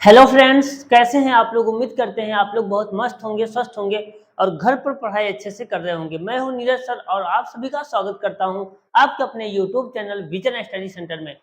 Hello friends, कैसे हैं आप लोग। उम्मीद करते हैं आप लोग बहुत मस्त होंगे, स्वस्थ होंगे और घर पर पढ़ाई अच्छे से कर रहे होंगे। मैं हूं नीरज सर और आप सभी का स्वागत करता हूं आपके अपने YouTube channel vision study centre में।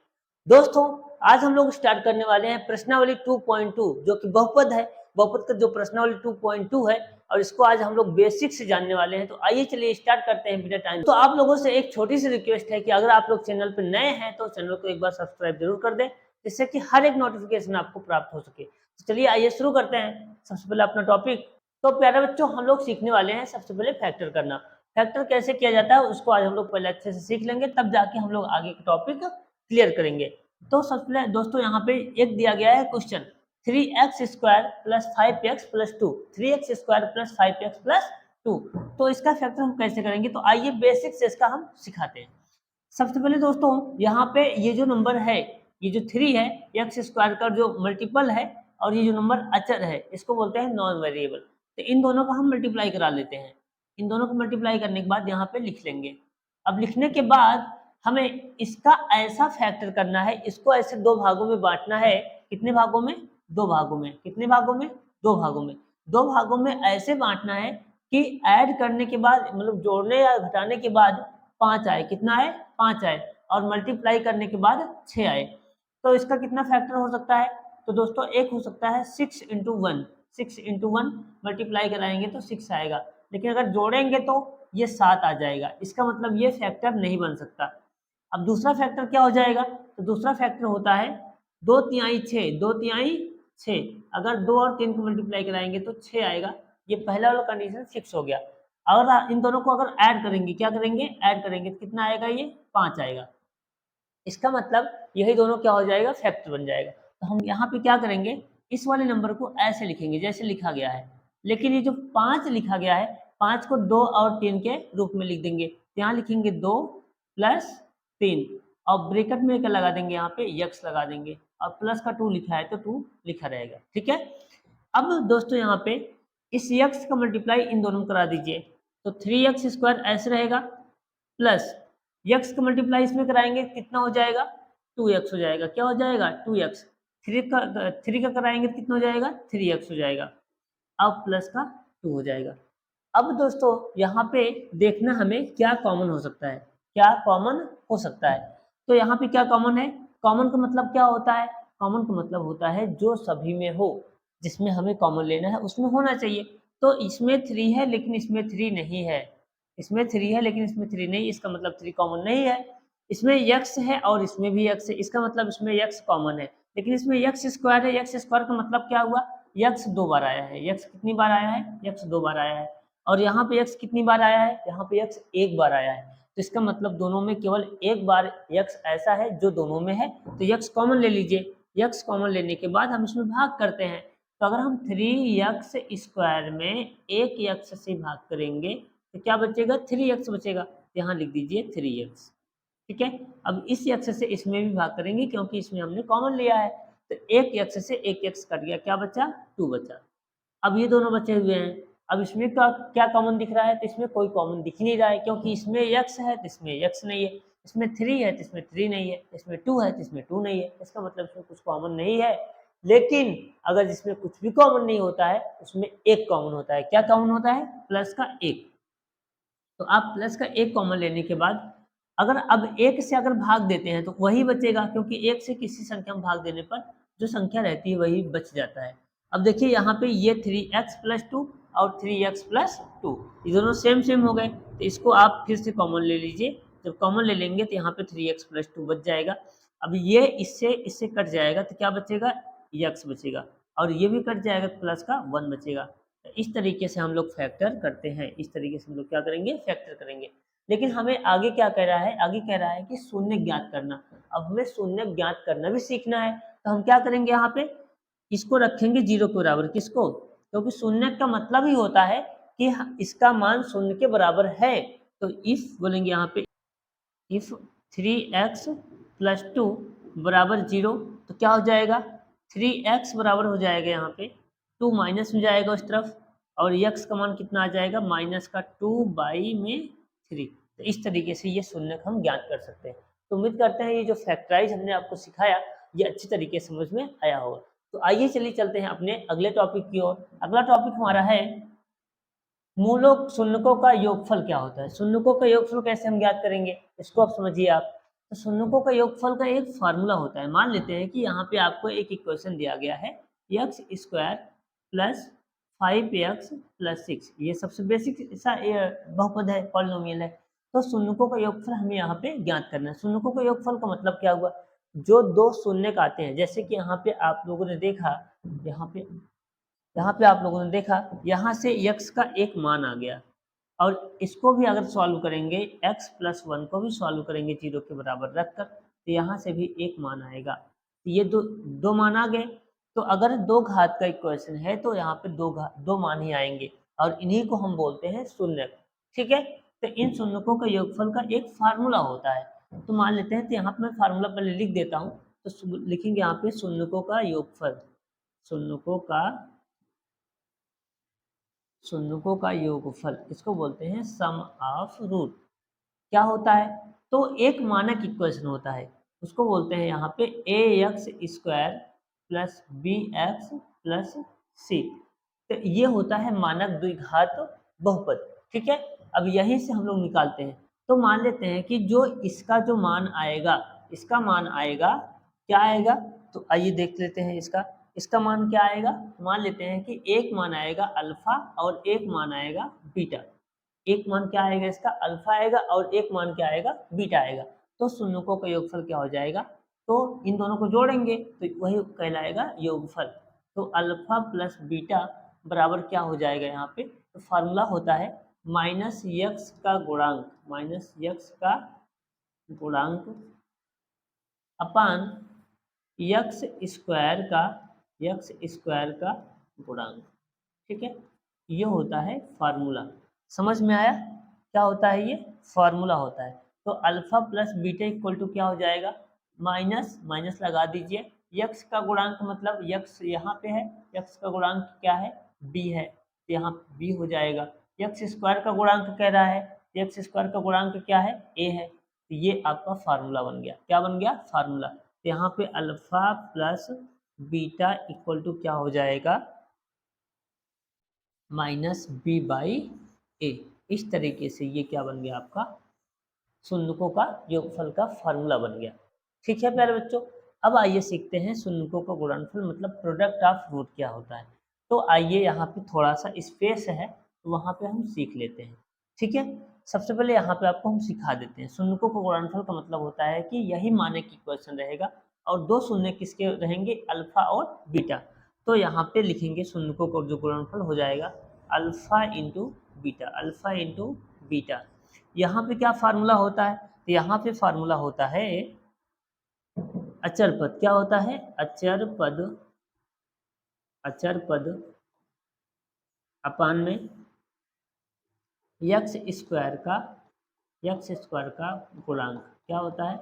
दोस्तों, आज हम लोग स्टार्ट करने वाले हैं प्रश्नावली 2.2 जो कि बहुपद है। बहुपद का जो प्रश्नावली 2.2 है और इसको आज हम लोग बेसिक से जानने वाले हैं। तो आइए चलिए स्टार्ट करते हैं बिना टाइम। तो आप लोगों से एक छोटी सी रिक्वेस्ट है कि अगर आप लोग चैनल पर नए हैं तो चैनल को एक बार सब्सक्राइब जरूर कर दें, जिससे कि हर एक नोटिफिकेशन आपको प्राप्त हो सके। तो चलिए आइए शुरू करते हैं। सबसे पहले अपना टॉपिक। तो प्यारे बच्चों, हम लोग सीखने वाले हैं सबसे पहले फैक्टर करना। फैक्टर कैसे किया जाता है उसको आज हम लोग पहले अच्छे से सीख लेंगे, तब जाके हम लोग आगे का टॉपिक क्लियर करेंगे। तो सबसे पहले दोस्तों यहाँ पे एक दिया गया है question, 3x² + 5x + 2, 3x² + 5x + 2। तो इसका फैक्टर हम कैसे करेंगे, तो आइए बेसिक से इसका हम सिखाते हैं। सबसे पहले दोस्तों यहाँ पे ये जो नंबर है, ये जो 3 है, x² का जो मल्टीपल है और ये जो नंबर अचर है इसको बोलते हैं नॉन वेरिएबल। तो इन दोनों का हम मल्टीप्लाई करा लेते हैं। इन दोनों को मल्टीप्लाई करने के बाद यहाँ पे लिख लेंगे। अब लिखने के बाद हमें इसका ऐसा फैक्टर करना है, इसको ऐसे दो भागों में बांटना है। कितने भागों में? दो भागों में। कितने भागों में? दो भागों में। दो भागों में ऐसे बांटना है कि ऐड करने के बाद, मतलब जोड़ने या घटाने के बाद 5 आए। कितना आए? 5 आए। और मल्टीप्लाई करने के बाद 6 आए। तो इसका कितना फैक्टर हो सकता है? तो दोस्तों एक हो सकता है 6 × 1। 6 × 1 मल्टीप्लाई कराएंगे तो 6 आएगा, लेकिन अगर जोड़ेंगे तो ये 7 आ जाएगा। इसका मतलब ये फैक्टर नहीं बन सकता। अब दूसरा फैक्टर क्या हो जाएगा? तो दूसरा फैक्टर होता है 2 तिहाई 6। 2 तिहाई 6, अगर 2 और 3 को मल्टीप्लाई कराएंगे तो 6 आएगा। ये पहला वाला कंडीशन फिक्स हो गया। अगर इन दोनों को अगर ऐड करेंगे, क्या करेंगे? ऐड करेंगे तो कितना आएगा? ये 5 आएगा। इसका मतलब यही दोनों क्या हो जाएगा? फैक्टर बन जाएगा। तो हम यहाँ पे क्या करेंगे, इस वाले नंबर को ऐसे लिखेंगे जैसे लिखा गया है, लेकिन ये जो 5 लिखा गया है, 5 को 2 और 3 के रूप में लिख देंगे। यहाँ लिखेंगे 2 + 3 और ब्रैकेट में क्या लगा देंगे? यहाँ पे x लगा देंगे और प्लस का 2 लिखा है तो 2 लिखा रहेगा। ठीक है। अब दोस्तों यहाँ पे इस x का मल्टीप्लाई इन दोनों में करा दीजिए, तो 3x² ऐसे रहेगा, प्लस x का मल्टीप्लाई इसमें कराएंगे कितना हो जाएगा? 2x हो जाएगा। क्या हो जाएगा? 2x। 3 का कराएंगे तो कितना हो जाएगा? 3x हो जाएगा। अब प्लस का 2 हो जाएगा। अब दोस्तों यहाँ पे देखना हमें क्या कॉमन हो सकता है, क्या कॉमन हो सकता है। तो यहाँ पे क्या कॉमन है? कॉमन का मतलब क्या होता है? कॉमन का मतलब होता है जो सभी में हो, जिसमें हमें कॉमन लेना है उसमें होना चाहिए। तो इसमें 3 है लेकिन इसमें 3 नहीं है। इसमें 3 है लेकिन इसमें 3 नहीं, इसका मतलब 3 कॉमन नहीं है। इसमें x है और इसमें भी x है, इसका मतलब इसमें x कॉमन है। लेकिन इसमें x² है। x² का मतलब क्या हुआ? x 2 बार आया है। x कितनी बार आया है? x 2 बार आया है। और यहाँ पे x कितनी बार आया है? यहाँ पे x 1 बार आया है। तो इसका मतलब दोनों में केवल एक बार x ऐसा है जो दोनों में है, तो x कॉमन ले लीजिए। x कॉमन लेने के बाद हम इसमें भाग करते हैं। तो अगर हम 3x² में एक x से भाग करेंगे तो क्या बचेगा? 3x बचेगा। यहाँ लिख दीजिए 3x। ठीक है। अब इस x से इसमें भी भाग करेंगे क्योंकि इसमें हमने कॉमन लिया है। तो एक x से एक x कट गया, क्या बचा? 2 बचा। अब ये दोनों बचे हुए हैं। अब इसमें क्या कॉमन दिख रहा है? तो इसमें कोई कॉमन दिख नहीं रहा है, क्योंकि इसमें x है तो इसमें x नहीं है, इसमें 3 है तो इसमें 3 नहीं है, इसमें 2 है तो इसमें 2 नहीं है। इसका मतलब इसमें कुछ कॉमन नहीं है। लेकिन अगर इसमें कुछ भी कॉमन नहीं होता है, उसमें एक कॉमन होता है। क्या कॉमन होता है? प्लस का 1। तो आप प्लस का 1 कॉमन लेने के बाद अगर अब 1 से अगर भाग देते हैं तो वही बचेगा, क्योंकि 1 से किसी संख्या में भाग देने पर जो संख्या रहती है वही बच जाता है। अब देखिए यहाँ पे ये 3x + 2 और 3x + 2 ये दोनों सेम सेम हो गए, तो इसको आप फिर से कॉमन ले लीजिए। जब कॉमन ले लेंगे तो यहाँ पे 3x + 2 बच जाएगा। अब ये इससे कट जाएगा तो क्या बचेगा? x बचेगा। और ये भी कट जाएगा तो प्लस का 1 बचेगा। इस तरीके से हम लोग फैक्टर करते हैं। इस तरीके से हम लोग क्या करेंगे? फैक्टर करेंगे। लेकिन हमें आगे क्या कह रहा है? आगे कह रहा है कि शून्य ज्ञात करना। अब हमें शून्य ज्ञात करना भी सीखना है। तो हम क्या करेंगे? यहाँ पे इसको रखेंगे 0 के बराबर। किसको? क्योंकि शून्य का मतलब ही होता है कि इसका मान शून्य के बराबर है। तो इफ बोलेंगे यहाँ पे, इफ 3x + 2 बराबर 0, तो क्या हो जाएगा? 3x बराबर हो जाएगा यहाँ पे 2 माइनस में जाएगा उस तरफ, और x का मान कितना आ जाएगा? -2/3। तो इस तरीके से ये शून्य हम ज्ञात कर सकते हैं। तो उम्मीद करते हैं ये जो फैक्टराइज हमने आपको सिखाया ये अच्छी तरीके से समझ में आया होगा। तो आइए चलिए चलते हैं अपने अगले टॉपिक की ओर। अगला टॉपिक हमारा है मूलों शून्यकों का योगफल क्या होता है। शून्यकों का योगफल कैसे हम ज्ञात करेंगे, इसको आप समझिए आप। तो शून्यकों का योगफल का एक फार्मूला होता है। मान लेते हैं कि यहाँ पे आपको एक इक्वेशन दिया गया है x square plus 5x plus 6, ये सबसे बेसिक सा बहुपद है, पॉलिनोमियल है। तो शून्यकों का योगफल हमें यहाँ पे ज्ञात करना है। शून्यकों का योगफल का मतलब क्या हुआ, जो दो शून्य आते हैं, जैसे कि यहाँ पे आप लोगों ने देखा, यहाँ पे आप लोगों ने देखा, यहाँ से x का एक मान आ गया, और इसको भी अगर सॉल्व करेंगे, x प्लस 1 को भी सॉल्व करेंगे 0 के बराबर रखकर, तो यहाँ से भी एक मान आएगा। तो ये दो मान आ गए। तो अगर दो घात का इक्वेशन है तो यहाँ पे दो मान ही आएंगे, और इन्हीं को हम बोलते हैं शून्य। ठीक है, तो इन शून्यकों का योगफल का एक फार्मूला होता है। तो मान लेते हैं, तो यहाँ पे मैं फार्मूला पहले लिख देता हूँ। तो लिखेंगे यहाँ पे शून्यकों का योगफल, शून्यकों का शून्यकों का योगफल, इसको बोलते हैं सम ऑफ रूट। क्या होता है, तो एक मानक इक्वेशन होता है, उसको बोलते हैं यहाँ पे A X square plus B X plus C. तो ये होता है मानक द्विघात बहुपद। ठीक है, अब यहीं से हम लोग निकालते हैं। तो मान लेते हैं कि जो इसका जो मान आएगा, इसका मान आएगा, क्या आएगा, तो आइए देख लेते हैं इसका मान क्या आएगा। मान लेते हैं कि एक मान आएगा अल्फा और एक मान आएगा बीटा। एक मान क्या आएगा, इसका अल्फा आएगा, और एक मान क्या आएगा, बीटा आएगा। तो शून्यकों का योगफल क्या हो जाएगा, तो इन दोनों को जोड़ेंगे तो वही कहलाएगा योगफल। तो अल्फा प्लस बीटा बराबर क्या हो जाएगा, यहाँ पे तो फार्मूला होता है माइनस यक्स का गुणांक, माइनस यक्स का गुणांक अपान यक्स स्क्वायर का, यक्स स्क्वायर का गुणांक। ठीक है, ये होता है फार्मूला। समझ में आया, क्या होता है, ये फार्मूला होता है। तो alpha plus beta equal to क्या हो जाएगा, माइनस माइनस लगा दीजिए, यक्स का गुणांक मतलब यक्स यहाँ पे है, यक्स का गुणांक क्या है, बी है, तो यहाँ बी हो जाएगा। यक्स स्क्वायर का गुणांक कह रहा है, यक्स स्क्वायर का गुणांक क्या है, ए है। तो ये आपका फार्मूला बन गया, क्या बन गया, फार्मूला। तो यहाँ पे alpha plus beta equal to क्या हो जाएगा, माइनस बी बाई ए। इस तरीके से ये क्या बन गया, आपका शून्यकों का योगफल का फार्मूला बन गया। ठीक है प्यारे बच्चों, अब आइए सीखते हैं शून्यकों का गुणनफल मतलब प्रोडक्ट ऑफ रूट क्या होता है। तो आइए, यहाँ पे थोड़ा सा स्पेस है, तो वहाँ पे हम सीख लेते हैं। ठीक है, सबसे पहले यहाँ पे आपको हम सिखा देते हैं। शून्यकों का गुणनफल का मतलब होता है कि यही मानक इक्वेशन रहेगा, और दो शून्य किसके रहेंगे, अल्फा और बीटा। तो यहाँ पे लिखेंगे शून्यकों का जो गुणनफल हो जाएगा alpha into beta, alpha into beta. यहाँ पे क्या फार्मूला होता है, तो यहाँ पे फार्मूला होता है अचर पद। क्या होता है, अचर पद, अचर पद अपान में यक्स स्क्वायर का, यक्स स्क्वायर का गुणांक। क्या होता है,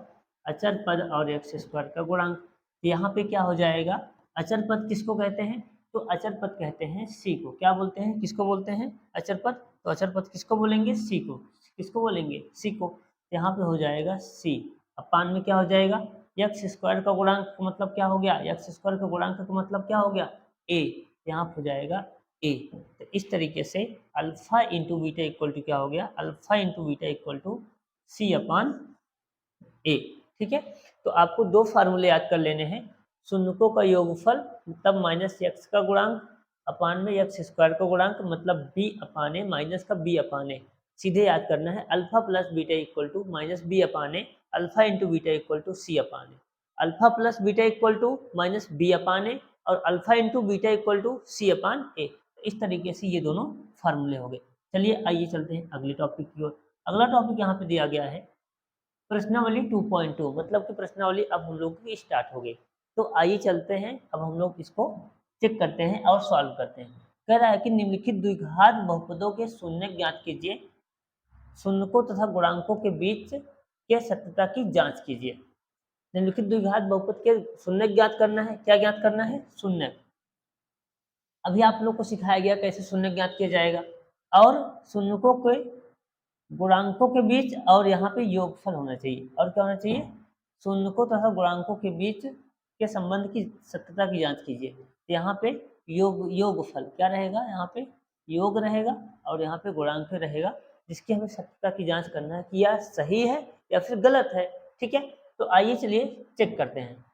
अचर पद और यक्स स्क्वायर का गुणांक। तो यहाँ पे क्या हो जाएगा, अचर पद किसको कहते हैं, तो अचर पद कहते हैं सी को। क्या बोलते हैं, किसको बोलते हैं, अचर पद। तो अचर पद किसको बोलेंगे, सी को। किसको बोलेंगे, सी को। यहाँ पे हो जाएगा सी अपान में क्या हो जाएगा, यक्स स्क्वायर का गुणांक का मतलब क्या हो गया, यक्स स्क्वायर का गुणांक का मतलब क्या हो गया, ए। यहाँ पे हो जाएगा ए। तो इस तरीके से alpha into beta equal to क्या हो गया, alpha into beta equal to C upon A. ठीक है, तो आपको दो फार्मूले याद कर लेने हैं। शून्यकों का योगफल तब माइनस एक्स का गुणांक अपान में एक्स स्क्वायर का गुणांक मतलब बी अपान ए, माइनस का बी अपान ए। सीधे याद करना है, alpha plus beta equal to minus B upon A, alpha into beta equal to C upon A. Alpha plus beta equal to minus B upon A, और alpha into beta equal to C upon A. इस तरीके से ये दोनों फार्मूले हो गए। चलिए आइए चलते हैं अगले टॉपिक की ओर। अगला टॉपिक यहाँ पे दिया गया है प्रश्नावली 2.2, मतलब कि प्रश्नावली अब हम लोग की स्टार्ट हो गई। तो आइए चलते हैं, अब हम लोग इसको चेक करते हैं और सॉल्व करते हैं। कह रहा है कि निम्नलिखित द्विघात बहुपदों के शून्य ज्ञात कीजिए, शून्यकों तथा गुणांकों के बीच के सत्यता की जांच कीजिए। निम्नलिखित द्विघात बहुपद के शून्य ज्ञात करना है, क्या ज्ञात करना है, शून्य। अभी आप लोग को सिखाया गया कैसे शून्य ज्ञात किया जाएगा, और शून्यकों के गुणांकों के बीच, और यहाँ पे योगफल होना चाहिए, और क्या होना चाहिए, शून्यकों तथा गुणांकों के बीच के संबंध की सत्यता की जांच कीजिए। तो यहाँ पे योगफल क्या रहेगा, यहाँ पे योग रहेगा और यहाँ पे गुणांक रहेगा, जिसकी हमें सत्यता की जांच करना है कि यह सही है या फिर गलत है। ठीक है, तो आइए चलिए चेक करते हैं।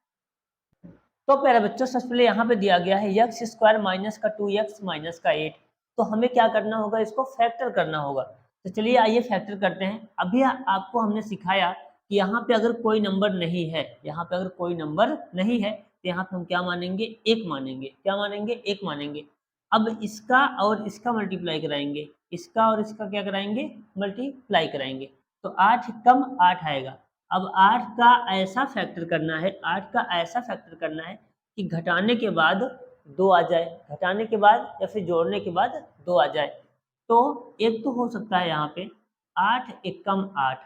तो प्यारे बच्चों, सबसे पहले यहाँ पे दिया गया है एक्स स्क्वायर माइनस का 2x माइनस का 8। तो हमें क्या करना होगा, इसको फैक्टर करना होगा। तो चलिए आइए फैक्टर करते हैं। अभी आपको हमने सिखाया कि यहाँ पे अगर कोई नंबर नहीं है, यहाँ पे अगर कोई नंबर नहीं है तो यहाँ पे हम क्या मानेंगे, एक मानेंगे। क्या मानेंगे, एक मानेंगे। अब इसका और इसका मल्टीप्लाई कराएंगे, इसका और इसका क्या कराएंगे, मल्टीप्लाई कराएंगे। तो 8 कम 8 आएगा। अब 8 का ऐसा फैक्टर करना है, 8 का ऐसा फैक्टर करना है कि घटाने के बाद 2 आ जाए, घटाने के बाद या फिर जोड़ने के बाद 2 आ जाए। तो एक तो हो सकता है यहाँ पे 8 एकम 8,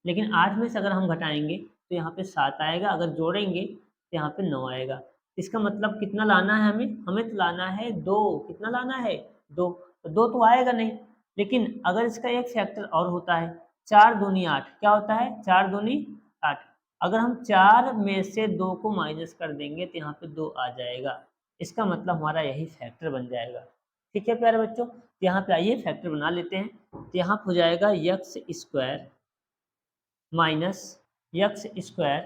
लेकिन 8 में से अगर हम घटाएंगे तो यहाँ पे 7 आएगा, अगर जोड़ेंगे तो यहाँ पे 9 आएगा। इसका मतलब कितना लाना है हमें, हमें तो लाना है 2। कितना लाना है, 2। तो 2 तो आएगा नहीं, लेकिन अगर इसका एक फैक्टर और होता है, 4 दूनी 8, क्या होता है, 4 दूनी 8। अगर हम 4 में से 2 को माइनस कर देंगे तो यहाँ पे 2 आ जाएगा। इसका मतलब हमारा यही फैक्टर बन जाएगा। ठीक है प्यारे बच्चों, तो यहाँ पे आइए फैक्टर बना लेते हैं। तो यहाँ पे हो जाएगा X square minus x square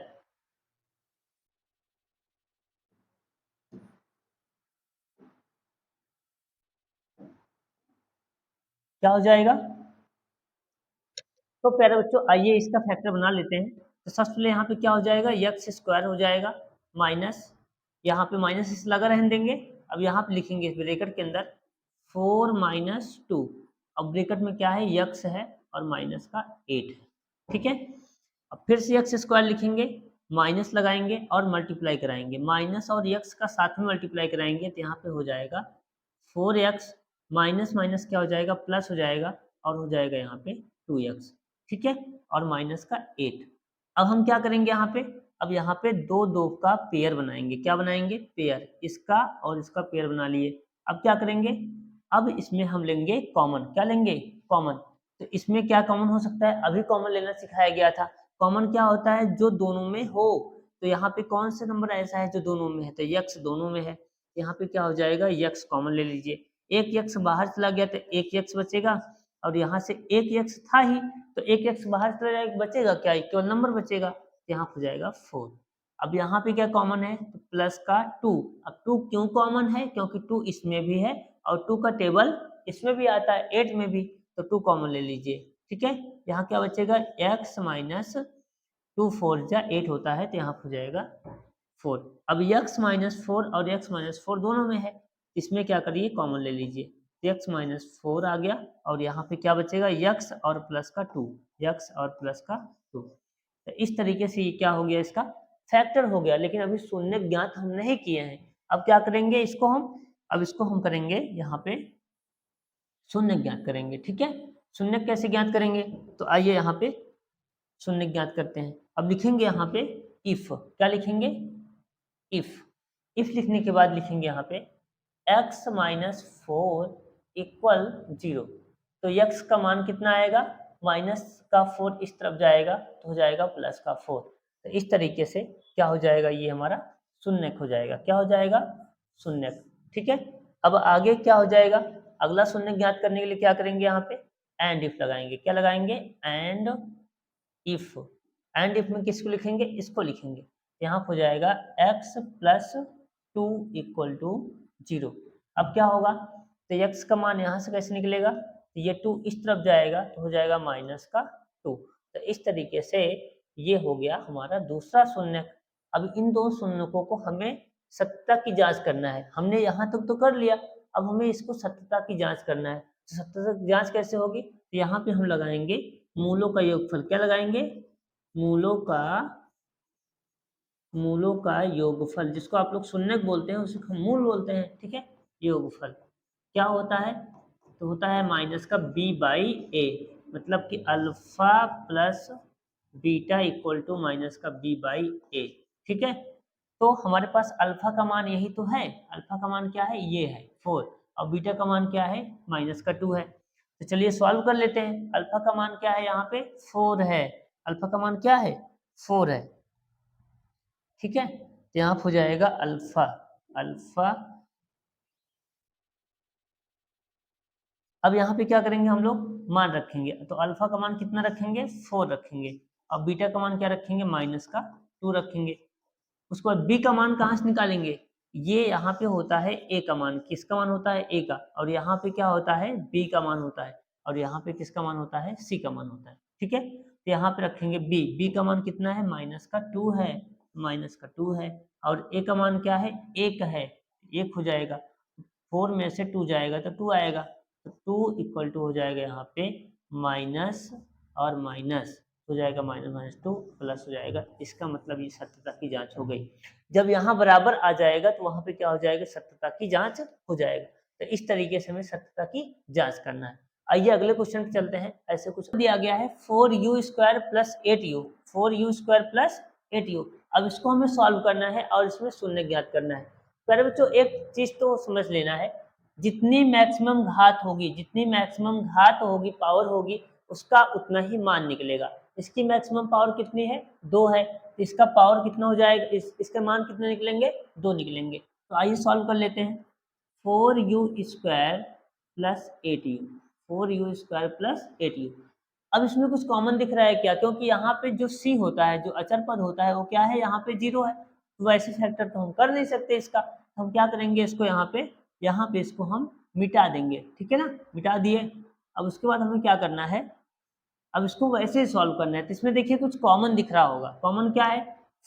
क्या हो जाएगा। तो प्यारे बच्चों, आइए इसका फैक्टर बना लेते हैं। तो सबसे पहले यहाँ पे क्या हो जाएगा, एक्स स्क्वायर हो जाएगा माइनस, यहाँ पे माइनस इस लगा रहने देंगे। अब यहाँ पे लिखेंगे ब्रैकेट के अंदर 4 माइनस 2। अब ब्रैकेट में क्या है, एक्स है और माइनस का 8 है। ठीक है, अब फिर से एक्स स्क्वायर लिखेंगे, माइनस लगाएंगे और मल्टीप्लाई कराएंगे। माइनस और एक्स का साथ में मल्टीप्लाई कराएंगे तो यहाँ पे हो जाएगा 4x माइनस माइनस क्या हो जाएगा, प्लस हो जाएगा और हो जाएगा यहाँ पे 2x। ठीक है, और माइनस का 8। अब हम क्या करेंगे यहाँ पे, अब यहाँ पे दो दो का पेयर बनाएंगे। क्या बनाएंगे, पेयर, इसका और इसका पेयर बना लिए। अब क्या करेंगे, अब इसमें हम लेंगे कॉमन। क्या लेंगे, कॉमन। तो इसमें क्या कॉमन हो सकता है, अभी कॉमन लेना सिखाया गया था। कॉमन क्या होता है, जो दोनों में हो। तो यहाँ पे कौन सा नंबर ऐसा है जो दोनों में है, तो x दोनों में है। यहाँ पे क्या हो जाएगा, x कॉमन ले लीजिए। एक x बाहर चला गया तो एक x बचेगा, और यहाँ से एक x था ही, तो एक x बाहर चला जाएगा, बचेगा क्या, केवल नंबर बचेगा। यहाँ हो जाएगा 4। अब यहाँ पे क्या कॉमन है, तो प्लस का 2। अब 2 क्यों कॉमन है, क्योंकि 2 इसमें भी है और 2 का टेबल इसमें भी आता है, 8 में भी। तो 2 कॉमन ले लीजिए। ठीक है, यहाँ क्या बचेगा, x माइनस 2 4 जा 8 होता है, तो यहाँ हो जाएगा 4। अब x माइनस 4 और x माइनस 4 दोनों में है, इसमें क्या करिए, कॉमन ले लीजिए। x माइनस 4 आ गया और यहाँ पे क्या बचेगा, x और प्लस का 2, x और प्लस का 2। तो इस तरीके से ये क्या हो गया, इसका फैक्टर हो गया। लेकिन अभी शून्य ज्ञात हम नहीं किए हैं। अब क्या करेंगे इसको हम, अब इसको हम करेंगे यहाँ पे शून्य ज्ञात करेंगे। ठीक है, शून्य कैसे ज्ञात करेंगे, तो आइए यहाँ पे शून्य ज्ञात करते हैं। अब लिखेंगे यहाँ पे इफ, क्या लिखेंगे, इफ। इफ लिखने के बाद लिखेंगे यहाँ पे x माइनस 4 इक्वल 0। तो x का मान कितना आएगा, माइनस का 4 इस तरफ जाएगा तो हो जाएगा प्लस का 4। तो इस तरीके से क्या हो जाएगा, ये हमारा शून्यक हो जाएगा। क्या हो जाएगा, शून्यक। ठीक है, अब आगे क्या हो जाएगा, अगला शून्य ज्ञात करने के लिए क्या करेंगे, यहाँ पे एंड इफ लगाएंगे। क्या लगाएंगे, एंड इफ। एंड इफ में किसको लिखेंगे, इसको लिखेंगे। यहाँ हो जाएगा x प्लस 2 इक्वल टू 0। अब क्या होगा, तो x का मान यहाँ से कैसे निकलेगा, तो ये 2 इस तरफ जाएगा तो हो जाएगा माइनस का 2। तो इस तरीके से ये हो गया हमारा दूसरा शून्यक। अब इन दो शून्यकों को हमें सत्यता की जांच करना है। हमने यहाँ तक तो कर लिया, अब हमें इसको सत्यता की जांच करना है। तो सत्यता की जांच कैसे होगी, तो यहाँ पे हम लगाएंगे मूलों का योगफल। क्या लगाएंगे, मूलों का योगफल, जिसको आप लोग शून्यक बोलते हैं उसे हम मूल बोलते हैं। ठीक है, योगफल क्या होता है, तो होता है माइनस का b बाई ए, मतलब कि alpha plus beta equal to minus का b बाई ए। ठीक है, तो हमारे पास अल्फा का मान यही तो है। अल्फा का मान क्या है, ये है 4, और बीटा का मान क्या है, माइनस का 2 है। तो चलिए सॉल्व कर लेते हैं। अल्फा का मान क्या है, यहाँ पे 4 है। अल्फा का मान क्या है, 4 है। ठीक है, तो यहाँ पे हो जाएगा अल्फा, अल्फा। अब यहाँ पे क्या करेंगे हम लोग, मान रखेंगे। तो अल्फा का मान कितना रखेंगे, 4 रखेंगे। अब बीटा का मान क्या रखेंगे, -2 रखेंगे। उसके बाद बी का मान कहाँ से निकालेंगे, ये यहाँ पे होता है ए का मान। किसका मान होता है, ए का। और यहाँ पे क्या होता है, बी का मान होता है। और यहाँ पे किसका मान होता है, सी का मान होता है। ठीक है, तो यहाँ पे रखेंगे बी का मान कितना है, -2 है, -2 है। और ए का मान क्या है, 1 है, 1 हो जाएगा। 4 में से 2 जाएगा तो 2 आएगा। तो 2 इक्वल टू हो जाएगा यहाँ पे माइनस और माइनस हो जाएगा, -2 प्लस हो जाएगा। इसका मतलब ये सत्यता की जांच हो गई। जब यहाँ बराबर आ जाएगा तो वहाँ पे क्या हो जाएगा, सत्यता की जांच हो जाएगा। तो इस तरीके से हमें सत्यता की जांच करना है। आइए अगले क्वेश्चन पे चलते हैं। ऐसे कुछ दिया गया है 4u² + 8u, 4u² + 8u। अब इसको हमें सॉल्व करना है और इसमें शून्य ज्ञात करना है। पहले बच्चों एक चीज तो समझ लेना है, जितनी मैक्सिमम घात होगी, जितनी मैक्सिमम घात होगी, पावर होगी, उसका उतना ही मान निकलेगा। इसकी मैक्सिमम पावर कितनी है, 2 है, तो इसका पावर कितना हो जाएगा, इसके मान कितने निकलेंगे, 2 निकलेंगे। तो आइए सॉल्व कर लेते हैं। 4u² + 8u, 4u² + 8u। अब इसमें कुछ कॉमन दिख रहा है क्या, क्योंकि यहाँ पे जो c होता है, जो अचर पद होता है, वो क्या है, यहाँ पे 0 है। तो वैसे फैक्टर तो हम कर नहीं सकते इसका। तो हम क्या करेंगे, इसको यहाँ पे इसको हम मिटा देंगे। ठीक है ना, मिटा दिए। अब उसके बाद हमें क्या करना है, अब इसको वैसे ही सॉल्व करना है। तो इसमें देखिए कुछ कॉमन दिख रहा होगा। कॉमन क्या है,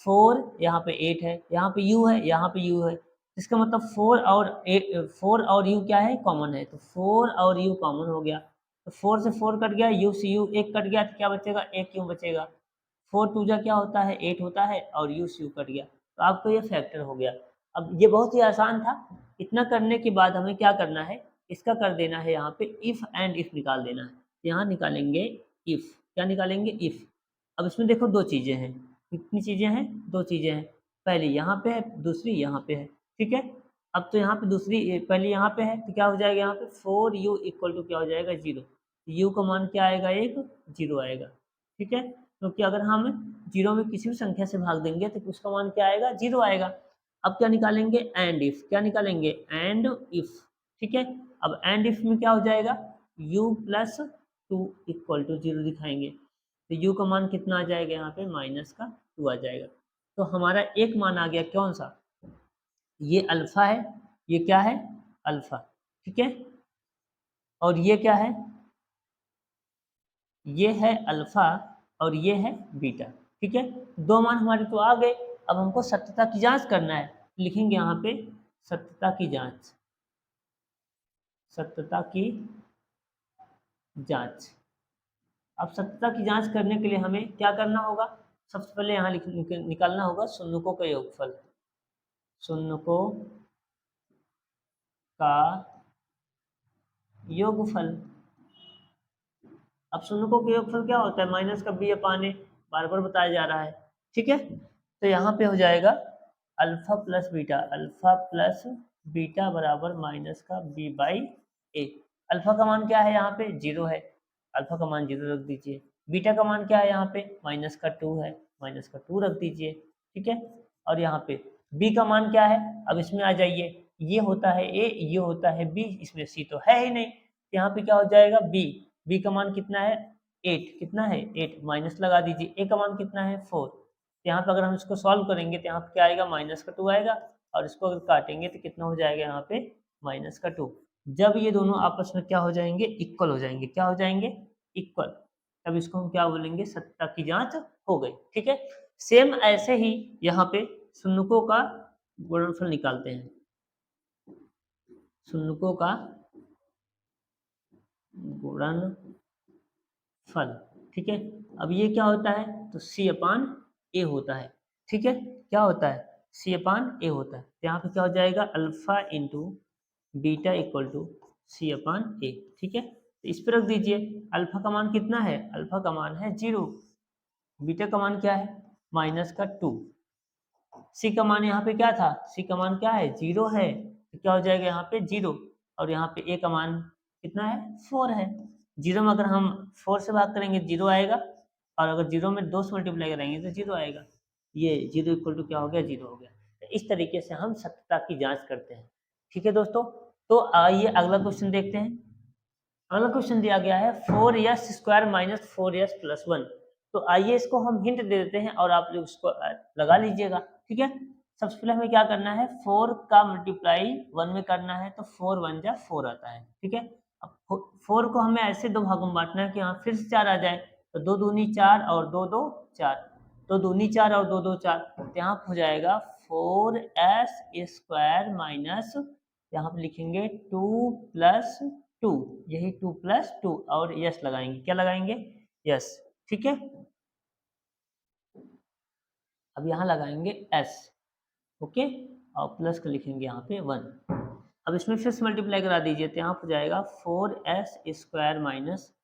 4, यहाँ पे 8 है, यहाँ पे u है, यहाँ पे u है। इसका मतलब 4 और u क्या है, कॉमन है। तो 4 और u कॉमन हो गया। तो 4 से 4 कट गया, u से u 1 कट गया, तो क्या बचेगा, 1 क्यों बचेगा। 4 2 जा क्या होता है, 8 होता है, और u से u कट गया। तो आपको ये फैक्टर हो गया। अब ये बहुत ही आसान था। इतना करने के बाद हमें क्या करना है, इसका कर देना है यहाँ पे इफ एंड इफ निकाल देना है। यहाँ निकालेंगे इफ, क्या निकालेंगे, इफ। अब इसमें देखो दो चीजें हैं। कितनी चीजें हैं, दो चीजें हैं। पहली यहाँ पे है, दूसरी यहाँ पे है। ठीक है, अब तो यहाँ पे दूसरी, पहले यहाँ पे है, तो क्या हो जाएगा, यहाँ पे 4u इक्वल टू क्या हो जाएगा, 0। u का मान क्या आएगा, 1, 0 आएगा। ठीक है, क्योंकि अगर हम 0 में किसी भी संख्या से भाग देंगे तो उसका मान क्या आएगा, 0 आएगा। अब क्या निकालेंगे, एंड इफ। क्या निकालेंगे, एंड इफ। ठीक है, अब एंड इफ में क्या हो जाएगा, u + 2 इक्वल टू 0 दिखाएंगे। तो u का मान कितना आ जाएगा, यहाँ पे -2 आ जाएगा। तो हमारा एक मान आ गया, कौन सा, ये अल्फा है, ये क्या है, अल्फा। ठीक है, और ये क्या है, ये है अल्फा, और ये है बीटा। ठीक है, दो मान हमारे तो आ गए। अब हमको सत्यता की जांच करना है। लिखेंगे यहाँ पे सत्यता की जांच, सत्यता की जांच। अब सत्यता की जांच करने के लिए हमें क्या करना होगा, सबसे पहले यहाँ निकालना होगा शून्यकों का योगफल, शून्यकों का योगफल। अब शून्यकों का योगफल क्या होता है, माइनस का बी अपान ए, बार बार बताया जा रहा है। ठीक है, तो यहाँ पे हो जाएगा alpha plus beta, alpha plus beta बराबर माइनस का बी बाई ए। अल्फा का मान क्या है, यहाँ पे 0 है, अल्फा का मान 0 रख दीजिए। बीटा का मान क्या है, यहाँ पे -2 है, -2 रख दीजिए। ठीक है, और यहाँ पे बी का मान क्या है, अब इसमें आ जाइए, ये होता है ए, ये होता है बी, इसमें सी तो है ही नहीं। यहाँ पे क्या हो जाएगा, बी का मान कितना है, 8, कितना है 8, माइनस लगा दीजिए। ए का मान कितना है 4। यहाँ पे अगर हम इसको सॉल्व करेंगे तो यहाँ पे क्या आएगा, -2 आएगा, और इसको अगर काटेंगे तो कितना हो जाएगा, यहाँ पे -2। जब ये दोनों आपस में क्या हो जाएंगे, इक्वल हो जाएंगे। क्या हो जाएंगे, इक्वल। तब इसको हम क्या बोलेंगे, सत्यता की जांच हो गई। ठीक है, सेम ऐसे ही यहाँ पे शून्यकों का गुणनफल निकालते हैं, शून्यकों का गुणनफल। ठीक है, अब ये क्या होता है, तो c अपान ए होता है। ठीक है, क्या होता है, c अपान ए होता है। तो यहाँ पे क्या हो जाएगा, alpha into beta equal to c upon A. ठीक है, तो इस पर रख दीजिए। अल्फा का मान कितना है, अल्फा का मान है 0, बीटा का मान क्या है, -2, सी का मान यहाँ पे क्या था, सी का मान क्या है, 0 है। तो क्या हो जाएगा, यहाँ पे 0, और यहाँ पे ए का मान कितना है, 4 है। 0 में अगर हम 4 से भाग करेंगे 0 आएगा, और अगर 0 में 2 से मल्टीप्लाई करेंगे तो 0 आएगा। ये 0 इक्वल टू क्या हो गया, 0 हो गया। इस तरीके से हम सत्यता की जांच करते हैं। ठीक है दोस्तों, तो आइए अगला क्वेश्चन देखते हैं। अगला क्वेश्चन दिया गया है 4s² माइनस 4s+1। तो आइए इसको हम हिंट दे देते हैं और आप लोग इसको लगा लीजिएगा। ठीक है, सबसे पहले हमें क्या करना है, 4 का मल्टीप्लाई 1 में करना है, तो 4 1 जा 4 आता है। ठीक है, अब 4 को हमें ऐसे दो भागों में बांटना है कि यहाँ फिर से 4 आ जाए, तो 2 दूनी 4 और 2 2 4, 2 दूनी 4 और 2 2 4, तो यहाँ हो जाएगा 4s² माइनस, यहाँ पे लिखेंगे 2 + 2, यही 2 + 2 और यस लगाएंगे, क्या लगाएंगे, यस। ठीक है, अब यहाँ लगाएंगे एस, ओके, और प्लस का लिखेंगे यहाँ पे 1। अब इसमें फिर से मल्टीप्लाई करा दीजिए, तो यहाँ हो जाएगा 4s² minus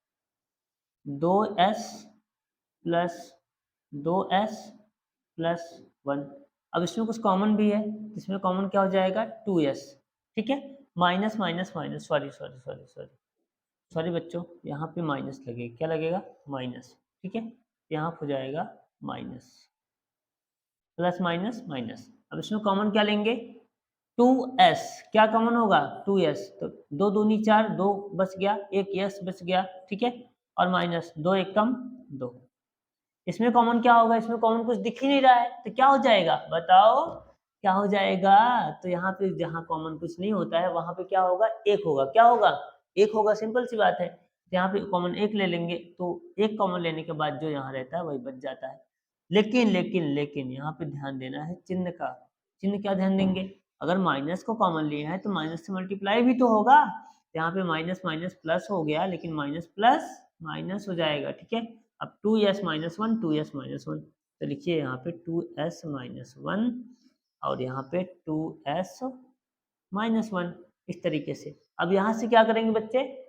2s plus 2s plus 1। अब इसमें कुछ कॉमन भी है, इसमें कॉमन क्या हो जाएगा, 2s। ठीक है, minus minus minus, sorry sorry sorry sorry sorry बच्चों, यहाँ पे माइनस लगेगा, क्या लगेगा, माइनस। ठीक है, यहाँ हो जाएगा माइनस, प्लस माइनस माइनस। अब इसमें कॉमन क्या लेंगे, 2s, क्या कॉमन होगा, 2s, तो 2 दूनी 4, 2 बच गया, एक यस बच गया। ठीक है, और माइनस 2 एक कम 2, इसमें कॉमन क्या होगा, इसमें कॉमन कुछ दिख ही नहीं रहा है, तो क्या हो जाएगा, बताओ क्या हो जाएगा। तो यहाँ पे जहाँ कॉमन कुछ नहीं होता है वहां पे क्या होगा, एक होगा, क्या होगा, एक होगा, सिंपल सी बात है। तो यहाँ पे कॉमन एक ले लेंगे, तो एक कॉमन लेने के बाद जो यहाँ रहता है वही बच जाता है। लेकिन लेकिन लेकिन यहाँ पे ध्यान देना है चिन्ह का, चिन्ह क्या ध्यान देंगे, अगर माइनस को कॉमन लिया है तो माइनस से मल्टीप्लाई भी तो होगा, तो यहाँ पे माइनस माइनस प्लस हो गया, लेकिन माइनस प्लस माइनस हो जाएगा। ठीक है, अब 2s - 1, 2s - 1, तो लिखिए यहाँ पे 2s - 1 और यहाँ पे 2s - 1, इस तरीके से। अब यहाँ से क्या करेंगे बच्चे,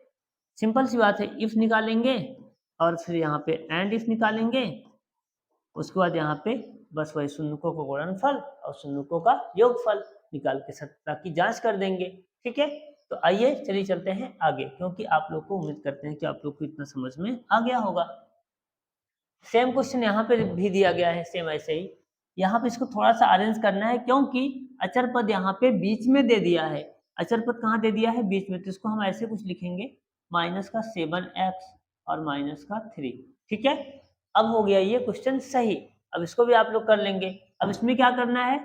सिंपल सी बात है, इफ निकालेंगे और फिर यहाँ पे एंड इफ निकालेंगे, उसके बाद यहाँ पे बस वही शून्यकों का गुणनफल और शून्यकों का योगफल निकाल के सत्यता की जांच कर देंगे। ठीक है, तो आइए चलिए चलते हैं आगे, क्योंकि आप लोग को उम्मीद करते हैं कि आप लोग को इतना समझ में आ गया होगा। सेम क्वेश्चन यहाँ पे भी दिया गया है, सेम ऐसे ही। यहाँ पे इसको थोड़ा सा अरेंज करना है, क्योंकि अचर पद यहाँ पे बीच में दे दिया है। अचर पद कहाँ दे दिया है, बीच में, तो इसको हम ऐसे कुछ लिखेंगे, -7x और -3। ठीक है, अब हो गया ये क्वेश्चन सही। अब इसको भी आप लोग कर लेंगे। अब इसमें क्या करना है,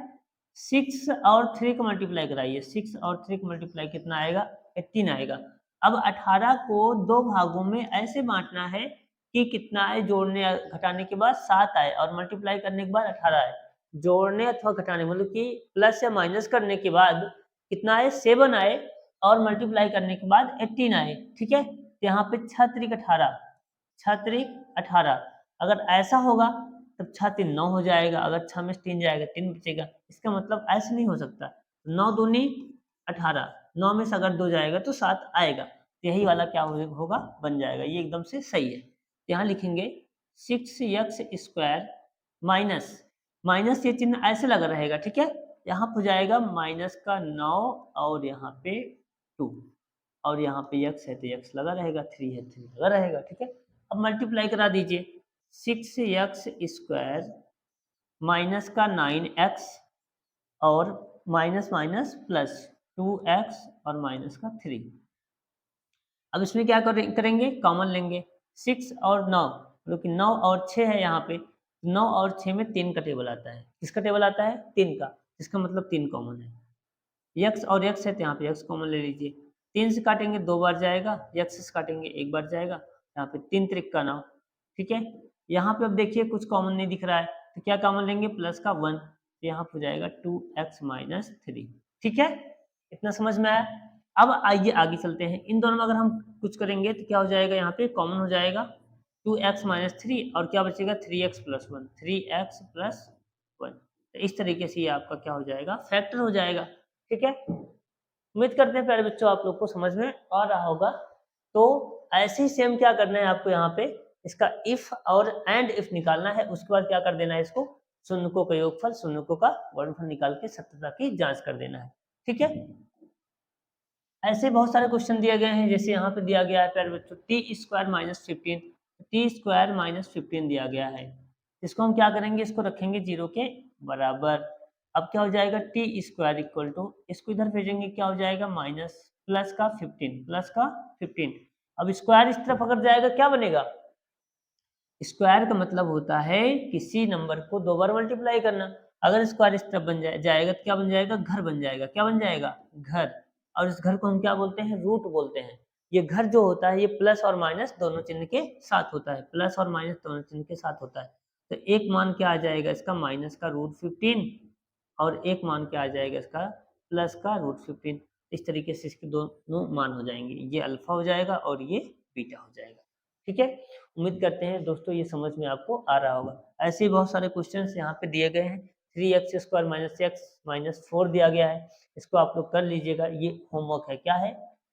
6 और 3 को मल्टीप्लाई कराइए, 6 और 3 को मल्टीप्लाई कितना आएगा, 18 आएगा। अब 18 को दो भागों में ऐसे बांटना है कि कितना आए, जोड़ने घटाने के बाद 7 आए और मल्टीप्लाई करने के बाद 18 आए। जोड़ने अथवा घटाने मतलब कि प्लस या माइनस करने के बाद कितना आए, 7 आए और मल्टीप्लाई करने के बाद 18 आए। ठीक है, तो यहाँ पे 6 त्रिक 18, 6 त्रिक 18, अगर ऐसा होगा तब 6 3 9 हो जाएगा, अगर 6 में से 3 जाएगा 3 बचेगा। इसका मतलब ऐसे नहीं हो सकता, 9 दूनी 18, 9 में से अगर 2 जाएगा तो 7 आएगा, तो यही वाला क्या होगा, बन जाएगा, ये एकदम से सही है। यहाँ लिखेंगे 6x² माइनस, माइनस ये चिन्ह ऐसे लगा रहेगा। ठीक है, यहाँ हो जाएगा माइनस का 9 और यहाँ पे 2 और यहाँ पे x है तो x लगा रहेगा, 3 है 3 लगा रहेगा। ठीक है, अब मल्टीप्लाई करा दीजिए, 6x² माइनस का 9x और माइनस माइनस प्लस 2x और माइनस का 3। अब इसमें क्या करेंगे, कॉमन लेंगे, 6 और 9, मतलब कि 9 और 6 है यहाँ पे, 9 और 6 में 3 का टेबल आता है, किसका टेबल आता है, 3 का, इसका मतलब 3 कॉमन है। x और x है तो यहाँ पे x कॉमन ले लीजिए, 3 से काटेंगे 2 बार जाएगा, x से काटेंगे 1 बार जाएगा, यहाँ पे 3 त्रिक का 9। ठीक है, यहाँ पे अब देखिए कुछ कॉमन नहीं दिख रहा है, तो क्या कॉमन लेंगे, प्लस का 1, तो यहाँ हो जाएगा 2x - 3। ठीक है, इतना समझ में आया। अब आइए आगे चलते हैं, इन दोनों में अगर हम कुछ करेंगे तो क्या हो जाएगा, यहाँ पे कॉमन हो जाएगा 2x - 3 और क्या बचेगा, 3x + 1, 3x + 1। तो इस तरीके से ये आपका क्या हो जाएगा, फैक्टर हो जाएगा। ठीक है, उम्मीद करते हैं प्यारे बच्चों आप लोग को समझ में आ रहा होगा। तो ऐसे ही सेम क्या करना है आपको, यहाँ पे इसका इफ और एंड इफ निकालना है, उसके बाद क्या कर देना है, इसको शून्यकों का योगफल शून्यकों का गुणनफल निकाल के सत्यता की जांच कर देना है। ठीक है, ऐसे बहुत सारे क्वेश्चन दिए गए हैं, जैसे यहाँ पे दिया गया है प्यारे बच्चों t² - 15, t² - 15 दिया गया है, इसको हम क्या करेंगे, इसको रखेंगे 0 के बराबर। अब क्या हो जाएगा टी स्क्वायर इक्वल टू, इसको इधर भेजेंगे क्या हो जाएगा माइनस प्लस का 15 प्लस का 15। अब स्क्वायर इस तरफ अगर जाएगा क्या बनेगा, स्क्वायर का मतलब होता है किसी नंबर को दो बार मल्टीप्लाई करना। अगर स्क्वायर इस तरफ बन जाएगा तो क्या बन जाएगा, घर बन जाएगा। क्या बन जाएगा, घर। और इस घर को हम क्या बोलते हैं, रूट बोलते हैं। ये घर जो होता है ये प्लस और माइनस दोनों चिन्ह के साथ होता है, प्लस और माइनस दोनों चिन्ह के साथ होता है। तो एक मान क्या आ जाएगा इसका, माइनस का रूट 15, और एक मान क्या आ जाएगा इसका, प्लस का रूट 15। इस तरीके से इसके दोनों मान हो जाएंगे, ये अल्फा हो जाएगा और ये बीटा हो जाएगा। ठीक है, उम्मीद करते हैं दोस्तों ये समझ में आपको आ रहा होगा। ऐसे ही बहुत सारे क्वेश्चन यहाँ पे दिए गए हैं। 3x² माइनस एक्स माइनस 4 दिया गया है, इसको आप लोग कर लीजिएगा। ये होमवर्क है, क्या है,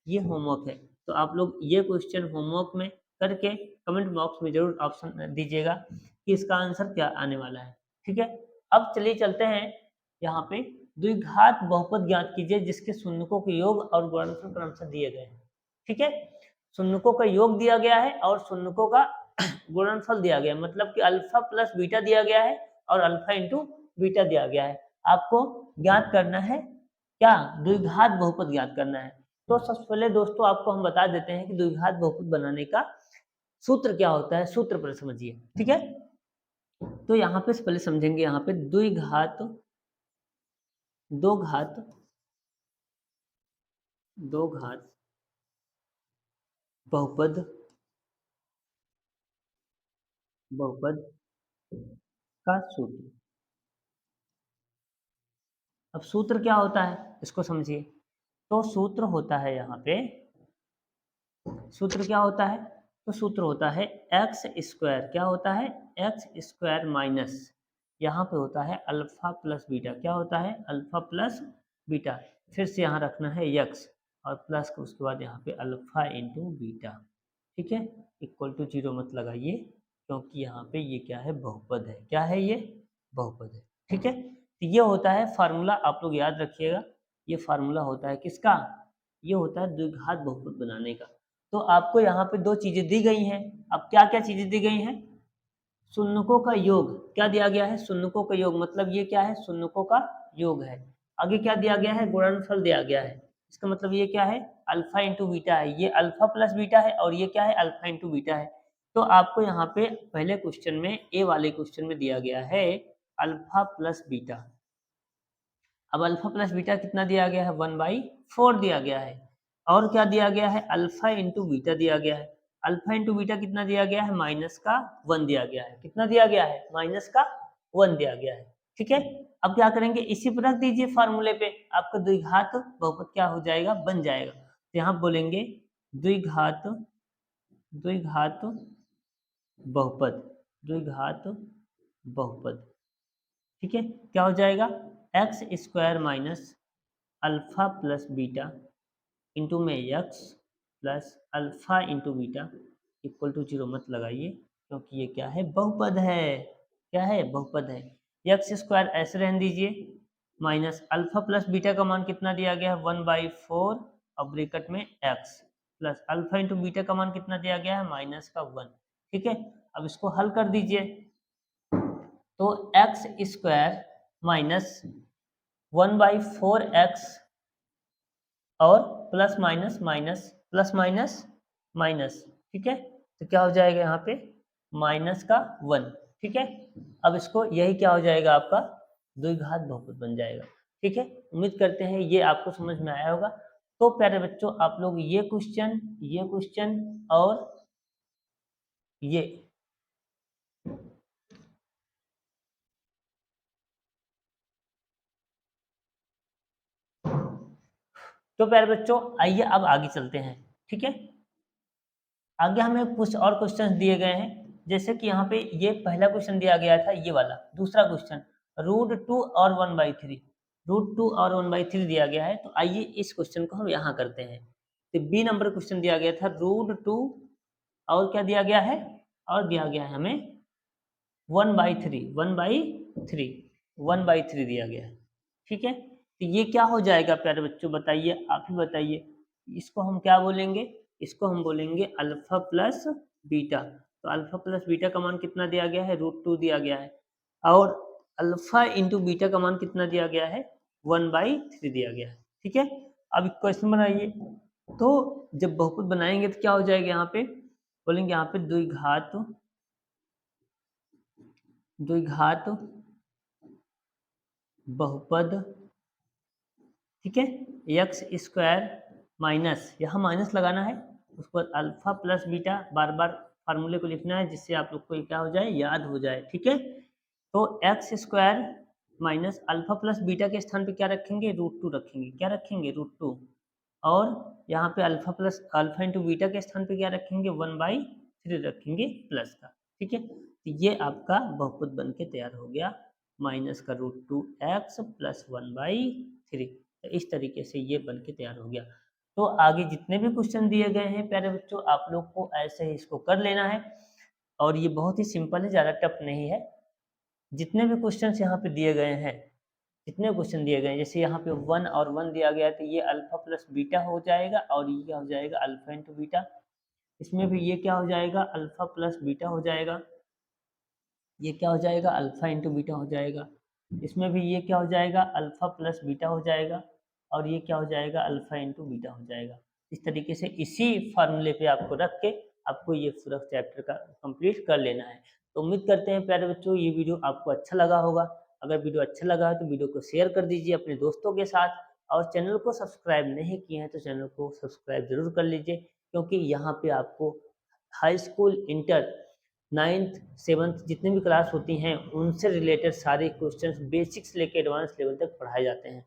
ये होमवर्क है। तो आप लोग ये क्वेश्चन होमवर्क में करके कमेंट बॉक्स में जरूर ऑप्शन दीजिएगा कि इसका आंसर क्या आने वाला है। ठीक है, अब चलिए चलते हैं यहाँ पे, द्विघात बहुपद ज्ञात कीजिए जिसके शून्यकों के योग और गुणनफल क्रमशः दिए गए हैं। ठीक है, शून्यकों का योग दिया गया है और शून्यकों का गुणनफल दिया गया है, मतलब कि अल्फा प्लस बीटा दिया गया है और अल्फा इंटू बीटा दिया गया है। आपको ज्ञात करना है क्या, द्विघात बहुपद ज्ञात करना है। तो सबसे पहले दोस्तों आपको हम बता देते हैं कि द्विघात बहुपद बनाने का सूत्र क्या होता है, सूत्र पर समझिए। ठीक है, तो यहाँ पे पहले समझेंगे, यहाँ पे द्विघात दो घात बहुपद बहुपद का सूत्र। अब सूत्र क्या होता है इसको समझिए। तो सूत्र होता है यहाँ पे, सूत्र क्या होता है, तो सूत्र होता है एक्स स्क्वायर, क्या होता है, एक्स स्क्वायर माइनस, यहाँ पे होता है अल्फा प्लस बीटा, क्या होता है, अल्फा प्लस बीटा, फिर से यहाँ रखना है यक्स और प्लस का उसके बाद यहाँ पे अल्फा इंटू बीटा। ठीक है, इक्वल टू 0 मत लगाइए क्योंकि यहाँ पे ये क्या है, बहुपद है। क्या है ये, बहुपद है। ठीक है, तो ये होता है फार्मूला, आप लोग याद रखिएगा। ये फार्मूला होता है किसका, ये होता है द्विघात बहुपद बनाने का। तो आपको यहाँ पे दो चीजें दी गई हैं। अब क्या क्या चीजें दी गई हैं, शून्यकों का योग क्या दिया गया है, शून्यकों का योग, मतलब ये क्या है, शून्यकों का योग है। आगे क्या दिया गया है, गुणनफल दिया गया है। इसका मतलब ये क्या है, अल्फा इंटू बीटा है। ये अल्फा प्लस बीटा है और ये क्या है, अल्फा इंटू बीटा है। तो आपको यहाँ पे पहले क्वेश्चन में, ए वाले क्वेश्चन में दिया गया है अल्फा प्लस बीटा। अब अल्फा प्लस बीटा कितना दिया गया है, 1/4 दिया गया है। और क्या दिया गया है, अल्फा इंटू बीटा दिया गया है। अल्फा इंटू बीटा कितना दिया गया है, माइनस का 1 दिया गया है। कितना दिया गया है, माइनस का 1 दिया गया है। ठीक है, अब क्या करेंगे, इसी पर रख दीजिए फार्मूले पे, आपका द्विघात बहुपद क्या हो जाएगा, बन जाएगा। तो यहाँ बोलेंगे द्विघात द्विघात बहुपद, द्विघात बहुपद। ठीक है, क्या हो जाएगा, X square minus alpha plus beta into में X plus alpha into beta equal to 0 मत लगाइए क्योंकि ये क्या है, बहुपद है। क्या है, बहुपद है। यक्स स्क्वायर ऐसे रहने दीजिए, माइनस अल्फा प्लस बीटा का मान कितना दिया गया है, 1/4 और ब्रैकेट में x plus alpha into beta का मान कितना दिया गया है, माइनस का 1। ठीक है, अब इसको हल कर दीजिए। तो एक्स स्क्वायर माइनस 1/4x और plus minus minus plus minus minus. ठीक है, तो क्या हो जाएगा यहाँ पे, माइनस का 1। ठीक है, अब इसको यही क्या हो जाएगा, आपका द्विघात बहुपद बन जाएगा। ठीक है, उम्मीद करते हैं ये आपको समझ में आया होगा। तो प्यारे बच्चों आप लोग ये क्वेश्चन और ये तो प्यारे बच्चों आइए अब आगे चलते हैं। ठीक है, आगे हमें कुछ और क्वेश्चंस दिए गए हैं, जैसे कि यहाँ पे ये पहला क्वेश्चन दिया गया था, ये वाला दूसरा क्वेश्चन, √2 और 1/3, √2 और 1/3 दिया गया है। तो आइए इस क्वेश्चन को हम यहाँ करते हैं। तो बी नंबर क्वेश्चन दिया गया था √2 और क्या दिया गया है, और दिया गया है हमें 1/3 दिया गया है। ठीक है, तो ये क्या हो जाएगा प्यारे बच्चों, बताइए, आप ही बताइए। इसको हम क्या बोलेंगे, इसको हम बोलेंगे अल्फा प्लस बीटा। तो अल्फा प्लस बीटा का मान कितना दिया गया है, √2 दिया गया है। और अल्फा इंटू बीटा का मान कितना दिया गया है, 1/3 दिया गया है। ठीक है, अब क्वेश्चन बनाइए। तो जब बहुपद बनाएंगे तो क्या हो जाएगा, यहाँ पे बोलेंगे यहाँ पे द्विघात बहुपद, ठीक है, एक्स स्क्वायर माइनस, यहाँ माइनस लगाना है, उसके बाद अल्फा प्लस बीटा, बार बार फार्मूले को लिखना है जिससे आप लोग को क्या हो जाए, याद हो जाए। ठीक है, तो x square minus alpha plus beta के स्थान पे क्या रखेंगे, √2 रखेंगे। क्या रखेंगे, √2। और यहाँ पे अल्फा इंटू बीटा के स्थान पे क्या रखेंगे, 1/3 रखेंगे प्लस का। ठीक है, तो ये आपका बहुपद बन के तैयार हो गया, माइनस का √2x प्लस 1/3। तो इस तरीके से ये बन के तैयार हो गया। तो आगे जितने भी क्वेश्चन दिए गए हैं प्यारे बच्चों, आप लोग को ऐसे ही इसको कर लेना है, और ये बहुत ही सिंपल है, ज़्यादा टफ नहीं है। जितने भी क्वेश्चन यहाँ पे दिए गए हैं, जितने क्वेश्चन दिए गए हैं, जैसे यहाँ पे 1 और 1 दिया गया, तो ये अल्फा प्लस बीटा हो जाएगा, और ये क्या हो जाएगा, अल्फा इंटू बीटा। इसमें भी ये क्या हो जाएगा, अल्फा प्लस बीटा हो जाएगा। ये क्या हो जाएगा, अल्फा इंटू बीटा हो जाएगा। इसमें भी ये क्या हो जाएगा, अल्फा प्लस बीटा हो जाएगा, और ये क्या हो जाएगा, अल्फा इंटू बीटा हो जाएगा। इस तरीके से इसी फार्मूले पे आपको रख के आपको ये पूरा चैप्टर का कंप्लीट कर लेना है। तो उम्मीद करते हैं प्यारे बच्चों ये वीडियो आपको अच्छा लगा होगा। अगर वीडियो अच्छा लगा है तो वीडियो को शेयर कर दीजिए अपने दोस्तों के साथ, और चैनल को सब्सक्राइब नहीं किए हैं तो चैनल को सब्सक्राइब जरूर कर लीजिए, क्योंकि यहाँ पे आपको high school, inter, 9th 7th जितनी भी क्लास होती हैं उनसे रिलेटेड सारे क्वेश्चंस बेसिक से लेकर एडवांस लेवल तक पढ़ाए जाते हैं।